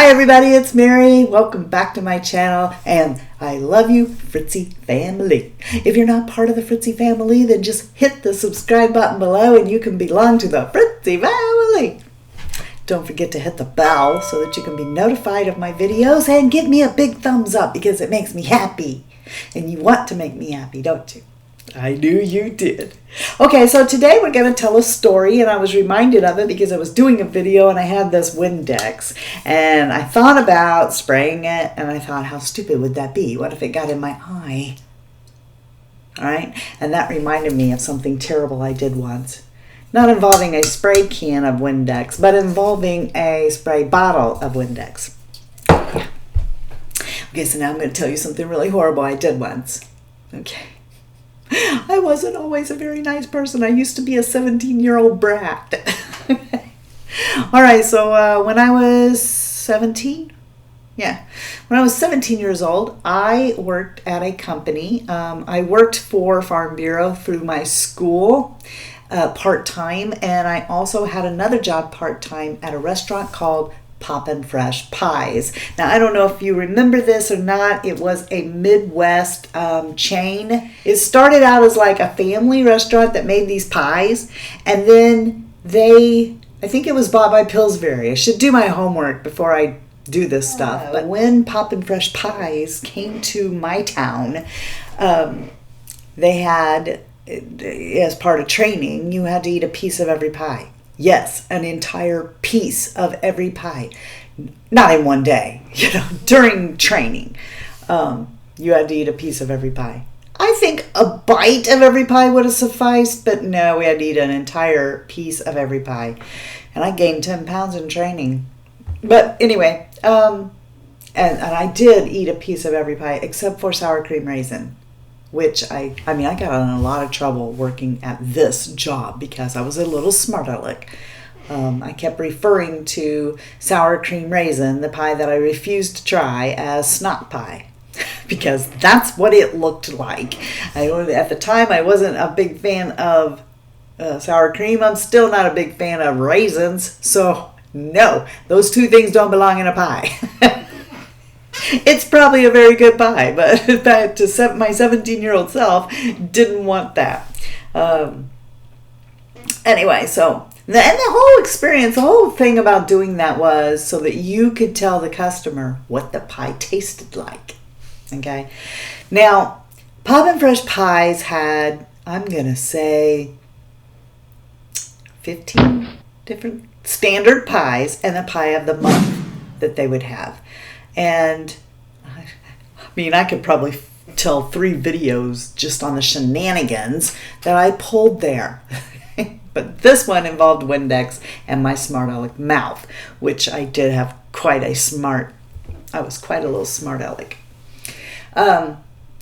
Hi everybody, it's Mary. Welcome back to my channel, and I love you, Fritzy family. If you're not part of the Fritzy family, then just hit the subscribe button below and you can belong to the Fritzy family. Don't forget to hit the bell so that you can be notified of my videos, and give me a big thumbs up because it makes me happy. And you want to make me happy, don't you? I knew you did. Okay, so today we're going to tell a story, and I was reminded of it because I was doing a video and I had this Windex, and I thought about spraying it, and I thought, how stupid would that be? What if it got in my eye? All right, and that reminded me of something terrible I did once. Not involving a spray can of Windex, but involving a spray bottle of Windex. Okay, so now I'm going to tell you something really horrible I did once. Okay. I wasn't always a very nice person. I used to be a 17-year-old brat. All right, so when I was 17, when I was 17 years old, I worked at a company. I worked for Farm Bureau through my school part-time, and I also had another job part-time at a restaurant called Poppin Fresh Pies. Now, I don't know if you remember this or not. It was a Midwest chain. It started out as like a family restaurant that made these pies, and then I think it was bought by Pillsbury. I should do my homework before I do this stuff. But when Poppin Fresh Pies came to my town, they had, as part of training, you had to eat a piece of every pie. Yes, an entire piece of every pie. Not in one day, during training. You had to eat a piece of every pie. I think a bite of every pie would have sufficed, but no, we had to eat an entire piece of every pie. And I gained 10 pounds in training. But anyway, and I did eat a piece of every pie except for sour cream raisin. Which I got in a lot of trouble working at this job because I was a little smart aleck. I kept referring to sour cream raisin, the pie that I refused to try, as snot pie because that's what it looked like. At the time, I wasn't a big fan of sour cream. I'm still not a big fan of raisins. So no, those two things don't belong in a pie. It's probably a very good pie, but my 17-year-old self didn't want that. Anyway, so, and the whole experience, the whole thing about doing that was so that you could tell the customer what the pie tasted like. Okay? Now, Poppin Fresh Pies had, I'm going to say, 15 different standard pies and a pie of the month that they would have. And I could probably tell 3 videos just on the shenanigans that I pulled there. But this one involved Windex and my smart aleck mouth, which I did have I was quite a little smart aleck.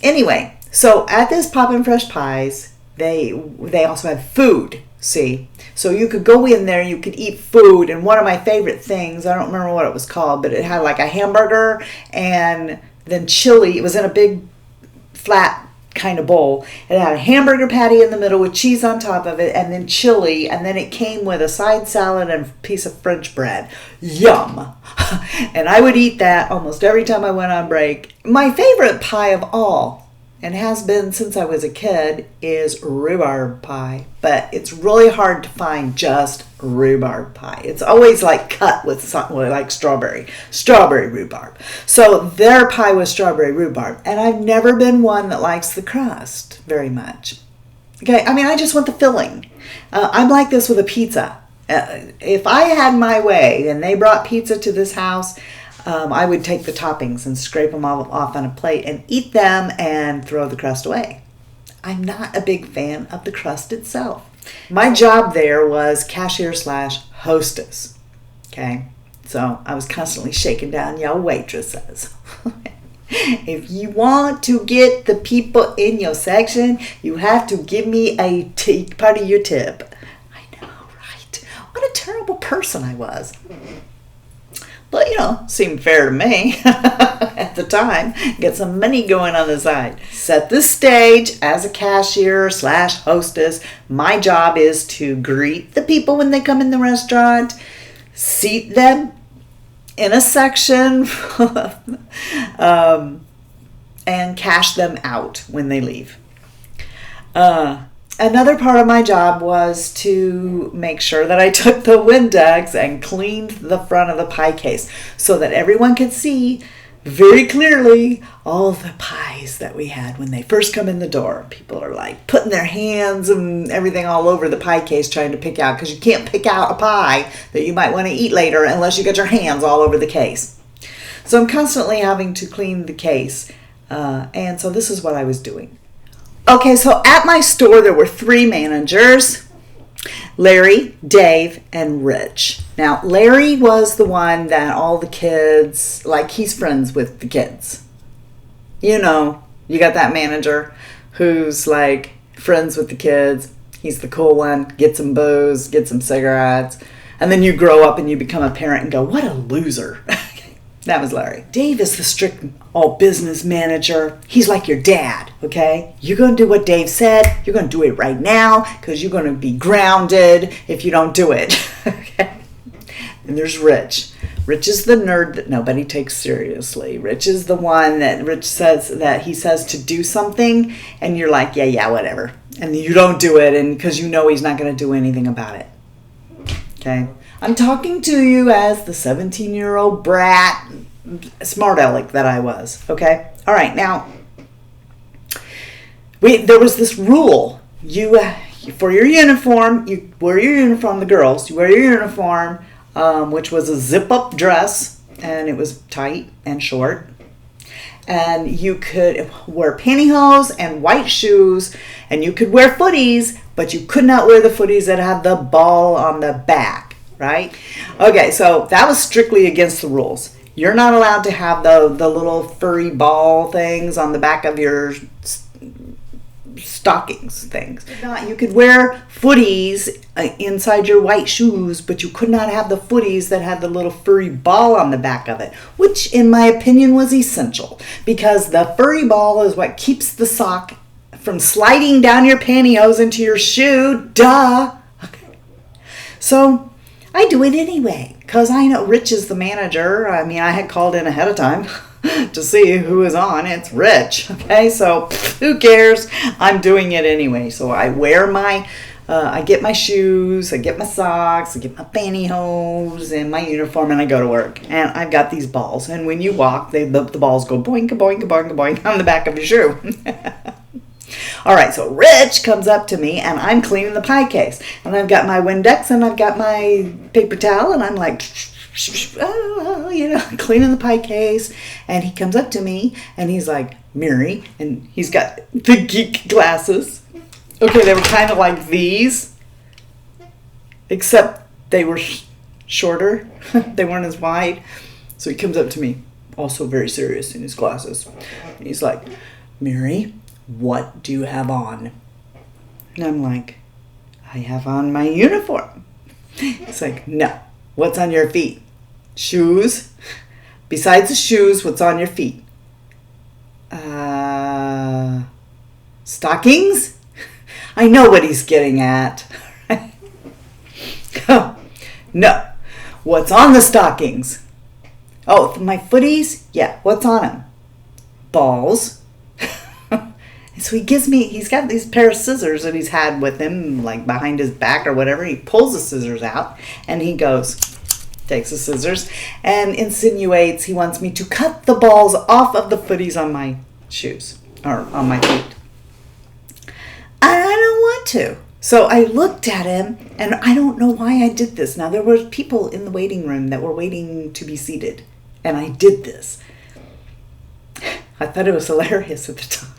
Anyway, so at this Poppin Fresh Pies, they also had food. See, so you could go in there, you could eat food, and one of my favorite things, I don't remember what it was called, but it had like a hamburger and then chili. It was in a big flat kind of bowl. It had a hamburger patty in the middle with cheese on top of it, and then chili, and then it came with a side salad and a piece of French bread. Yum! And I would eat that almost every time I went on break. My favorite pie of all, and has been since I was a kid, is rhubarb pie. But it's really hard to find just rhubarb pie. It's always like cut with something like strawberry rhubarb. So their pie was strawberry rhubarb. And I've never been one that likes the crust very much. Okay, I just want the filling. I'm like this with a pizza. If I had my way and they brought pizza to this house, I would take the toppings and scrape them all off on a plate and eat them and throw the crust away. I'm not a big fan of the crust itself. My job there was cashier/hostess. Okay, so I was constantly shaking down your waitresses. If you want to get the people in your section, you have to give me a part of your tip. I know, right? What a terrible person I was. But, seemed fair to me at the time. Get some money going on the side. Set the stage as a cashier/hostess. My job is to greet the people when they come in the restaurant, seat them, in a section and cash them out when they leave. Another part of my job was to make sure that I took the Windex and cleaned the front of the pie case so that everyone could see very clearly all the pies that we had when they first come in the door. People are like putting their hands and everything all over the pie case trying to pick out, because you can't pick out a pie that you might want to eat later unless you get your hands all over the case. So I'm constantly having to clean the case, and so this is what I was doing. Okay, so at my store there were 3 managers: Larry, Dave, and Rich. Now, Larry was the one that all the kids, like, he's friends with the kids. You know, you got that manager who's like friends with the kids. He's the cool one, get some booze, get some cigarettes, and then you grow up and you become a parent and go, what a loser. That was Larry. Dave is the strict all business manager. He's like your dad, okay? You're going to do what Dave said. You're going to do it right now because you're going to be grounded if you don't do it, okay? And there's Rich. Rich is the nerd that nobody takes seriously. Rich is the one that Rich says that he says to do something and you're like, yeah, whatever. And you don't do it and because you know he's not going to do anything about it, okay? I'm talking to you as the 17-year-old brat, smart aleck that I was, okay? All right, now, there was this rule. For your uniform, you wear your uniform, the girls, you wear your uniform, which was a zip-up dress, and it was tight and short. And you could wear pantyhose and white shoes, and you could wear footies, but you could not wear the footies that had the ball on the back. Right? Okay, so that was strictly against the rules. You're not allowed to have the little furry ball things on the back of your stockings things. You could wear footies inside your white shoes, but you could not have the footies that had the little furry ball on the back of it, which in my opinion was essential because the furry ball is what keeps the sock from sliding down your pantyhose into your shoe. Duh! Okay. So I do it anyway, because I know Rich is the manager. I mean, I had called in ahead of time to see who is on. It's Rich, okay? So who cares? I'm doing it anyway. So I wear I get my shoes, I get my socks, I get my pantyhose and my uniform, and I go to work. And I've got these balls. And when you walk, the balls go boink, boink, boink, boink on the back of your shoe. All right, so Rich comes up to me, and I'm cleaning the pie case. And I've got my Windex, and I've got my paper towel, and I'm like, cleaning the pie case. And he comes up to me, and he's like, Mary, and he's got the geek glasses. Okay, they were kind of like these, except they were shorter. They weren't as wide. So he comes up to me, also very serious in his glasses. And he's like, Mary, what do you have on? And I'm like, I have on my uniform. It's like, no. What's on your feet? Shoes. Besides the shoes, what's on your feet? Stockings? I know what he's getting at. No. What's on the stockings? Oh, my footies? Yeah. What's on them? Balls. So he's got these pair of scissors that he's had with him, like behind his back or whatever. He pulls the scissors out and he takes the scissors and insinuates he wants me to cut the balls off of the footies on my shoes or on my feet. And I don't want to. So I looked at him and I don't know why I did this. Now there were people in the waiting room that were waiting to be seated and I did this. I thought it was hilarious at the time.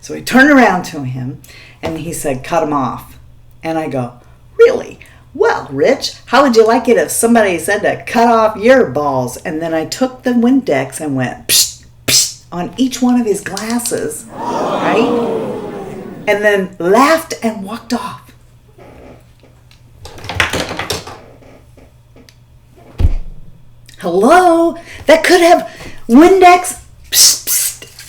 So I turned around to him and he said, cut them off. And I go, really? Well, Rich, how would you like it if somebody said to cut off your balls? And then I took the Windex and went psh, psh, on each one of his glasses, right? And then laughed and walked off. Hello? That could have Windex.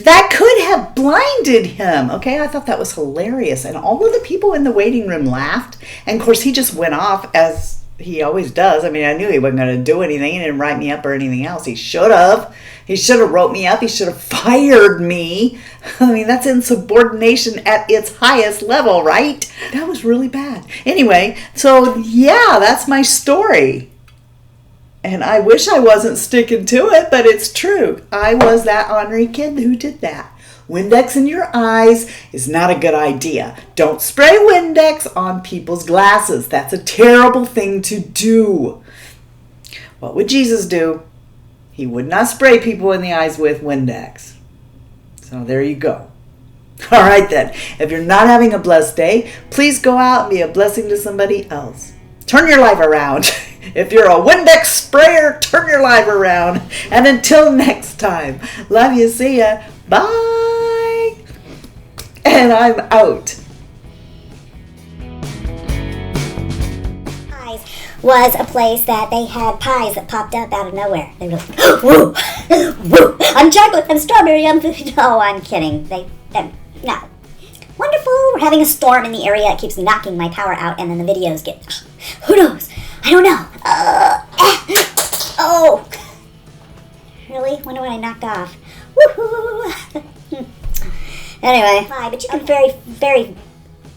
That could have blinded him. Okay, I thought that was hilarious. And all of the people in the waiting room laughed. And of course, he just went off as He always does. I mean, I knew he wasn't going to do anything. He didn't write me up or anything else. He should have. He should have wrote me up. He should have fired me. I mean, that's insubordination at its highest level, right? That was really bad. Anyway, so yeah, that's my story. And I wish I wasn't sticking to it, but it's true. I was that ornery kid who did that. Windex in your eyes is not a good idea. Don't spray Windex on people's glasses. That's a terrible thing to do. What would Jesus do? He would not spray people in the eyes with Windex. So there you go. All right then. If you're not having a blessed day, please go out and be a blessing to somebody else. Turn your life around. If you're a Windex sprayer, turn your life around. And until next time, love you, see ya. Bye. And I'm out. Was a place that they had pies that popped up out of nowhere. They were like, woo, woo, I'm chocolate, I'm strawberry, I'm... No, I'm kidding. No. Wonderful. We're having a storm in the area. It keeps knocking my power out, and then the videos get... Who knows? I don't know. Oh. Really? Wonder what I knocked off. Woohoo. Anyway. Hi, but you can very...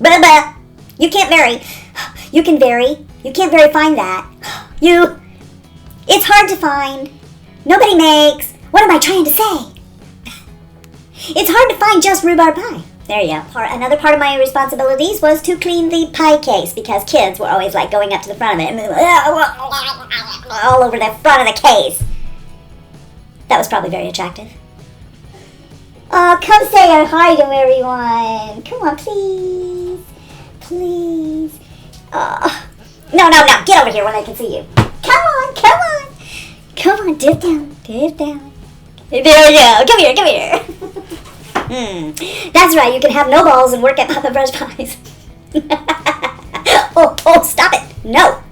Blah, blah. You can't vary. You can vary. You can't very find that. It's hard to find. Nobody makes. What am I trying to say? It's hard to find just rhubarb pie. There you go. Another part of my responsibilities was to clean the pie case because kids were always like going up to the front of it and all over the front of the case. That was probably very attractive. Oh, come say hi to everyone. Come on, please. Please. No, get over here when I can see you. Come on, dip down. There you go, come here. That's right, you can have no balls and work at Papa Brush Pies. Oh, stop it. No.